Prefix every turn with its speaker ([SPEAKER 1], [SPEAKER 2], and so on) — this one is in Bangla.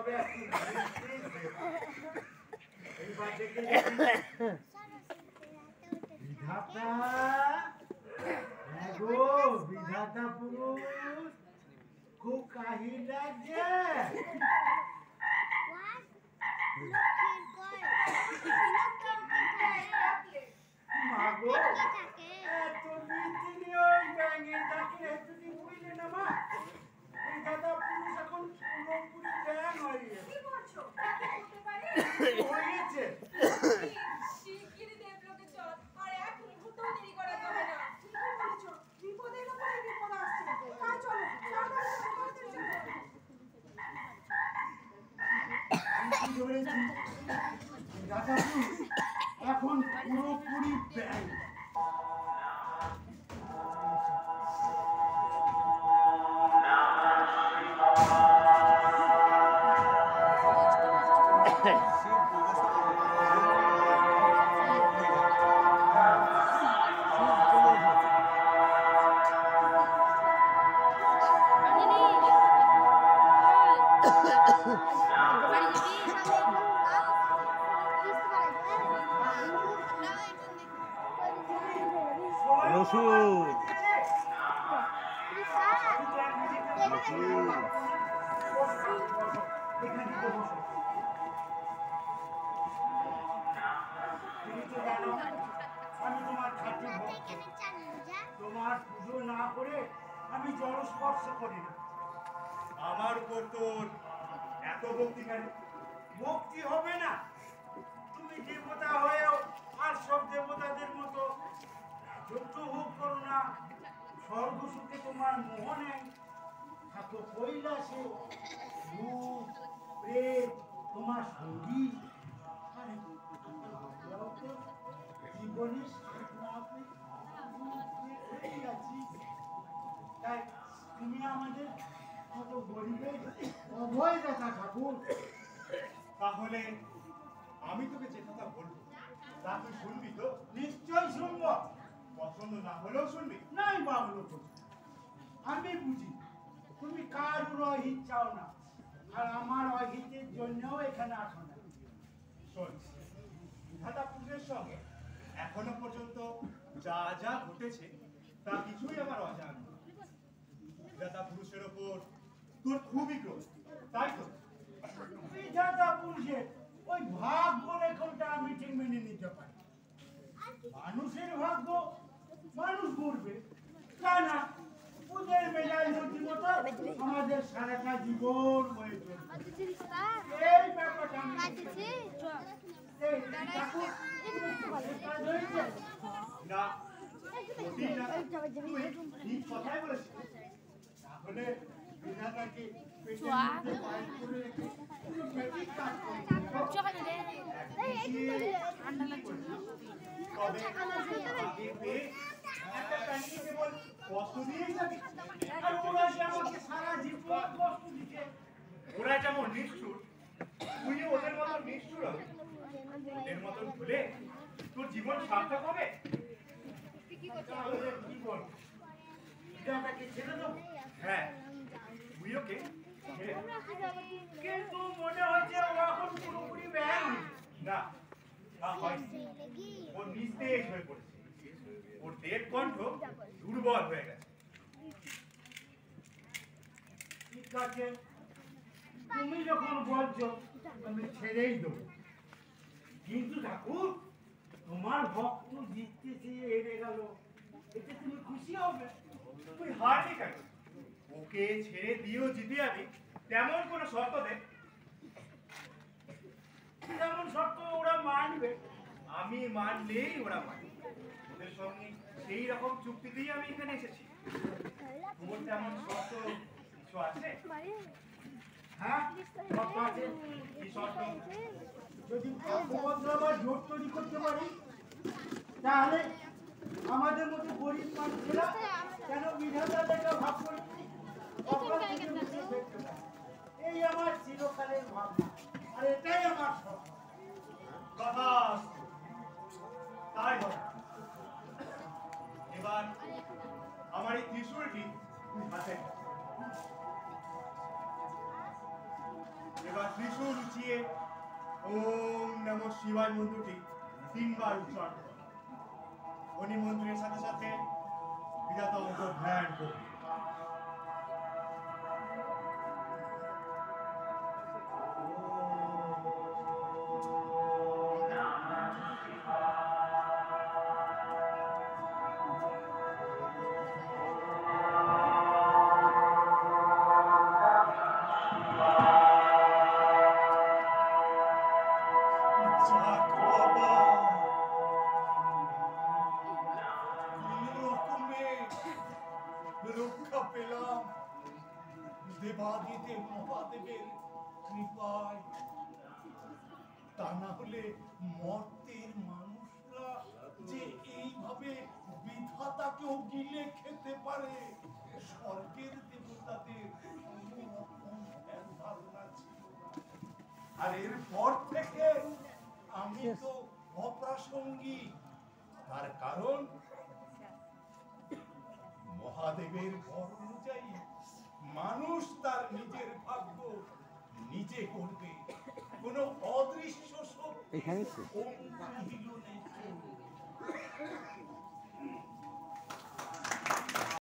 [SPEAKER 1] তবে একটু এইবার দেখে বিধাতা, গো বিধাতা পুরুষ খুব কাহিল লাগছে। মাগো এত মিষ্টি ওই ব্যাঙের ডাকে যদি বুঝলে না মা, বিধাতা পুরুষ এখন পুরোপুরি ব্যাঙ হয়ে গেছে। কি বলছো? হতে পারে হয়েছে। শিগগিরই দেবলোকে চল, আর এক মুহূর্তও দেরি করা যাবে না। ঠিকই বলেছো, বিপদের উপরে বিপদ আসছে। তাই চলো, সাবধানে চলো, তাড়াতাড়ি চলো। কি ধরেছি? বিধাতা পুরুষ এখন পুরোপুরি ব্যাঙ। তোমার পুজো না করে আমি জলস্পর্শ করি না। আমার উপর তোর এত ভক্তি কেন? ভক্তি হবে না? তুমি দেবতা হয়েও আর সব দেবতাদের মতো যজ্ঞ ভোগ করো না, স্বর্গ সুখে তোমার মোহ নেই, থাকো কৈলাসে, ভূত প্রেত তোমার সঙ্গী। জীবনের তাই তুমি আমাদের কত গরিবের অভয় দেখা ঠাকুর। তাহলে আমি তোকে যে কথা বলবো তা তুই শুনবি তো? নিশ্চয় শুনবো। পছন্দ না হলেও শুনবি? নাই বাবলো, আমি বুঝি তুমি কারুর অহিত চাও না, আর আমার অহিতের জন্যও এখানে আসো না। শোন, বিধাতা পুরুষের সঙ্গে এখনো পর্যন্ত যা যা ঘটেছে তা কিছুই আমার অজানা। বিধাতা পুরুষের ওপর তোর খুবই ক্রোধ, তাই তো? বিধাতা পুরুষের ওই ভাগ্য লেখনটা আমি ঠিক মেনে নিতে পারি। মানুষের ভাগ্য মানুষ করবে, তা না পুজোর মেলায় নদী মতো আমাদের সারাটা জীবন হয়ে চলবে। এই ব্যাপারটা না ঠিক কথাই বলেছিস। তাহলে বিধাতাকে ওরা যেমন নিষ্ঠুর, তুই ওদের মতন নিষ্ঠুর হবে। ওদের মতন ভুলে তোর জীবন সার্থক হবে। কি বল, ছেড়ে দেবো? হ্যাঁ, তুই ওকে কিন্তু মনে হচ্ছে ও এখন পুরোপুরি ব্যাং না, ওর নিস্তেজ হয়ে পড়েছে, ওর দেব কণ্ঠ দুর্বল হয়ে গেছে। ঠিক আছে, তুমি যখন বলছো আমি ছেড়েই দেবো, কিন্তু ঠাকুর তোমার ভক্ত জিততেছে, হেরে গেল, এতে তুমি খুশি হবে? তুই হারবি কেন? ওকে ছেড়ে দিয়েও জিতে যাবি তেমন কোন শর্ত দে। যেমন শর্ত ওরা মানবে, আমি মানলেই ওরা মানবে। ওদের সঙ্গে সেই রকম চুক্তিতেই আমি এখানে এসেছি। তোমার তেমন শর্ত কিছু আছে? হ্যাঁ, শর্ত আছে। কি শর্ত? যদি ভাগ্যবন্ধ আবার জোট তৈরি করতে পারি, তাহলে আমাদের মতো গরিব মানুষেরা কেন বিধাতা দেখা ভাব করি, এই আমার চিরকালের ভাবনা, আর এটাই আমার স্বপ্ন। কথা তাই হবে। এবার আমার এই ত্রিশূলটি হাতে, এবার ওম নমঃ শিবায় মন্ত্রটি 3 বার উচ্চারণ করো। ধ্বনি মন্ত্রের সাথে সাথে বিধাতা উপর ধ্যান করো। যাক বাবা, কোনো রকমে রক্ষা পেলাম দেবাদিদেব মহাদেবের কৃপায়। তা না হলে মর্তের মানুষরা যে এইভাবে বিধাতাকেও গিলে খেতে পারে, স্বর্গের দেবতাদের কোনো রকম ধ্যান ধারণা ছিল না। আর এরপর থেকে আমি তো অপ্রাসঙ্গিক। তার কারণ মহাদেবের বর অনুযায়ী মানুষ তার নিজের ভাগ্য নিজে করবে, কোন অদৃশ্য শক্তি
[SPEAKER 2] এখানেই তো।
[SPEAKER 1] অঙ্কুরহীন নেই।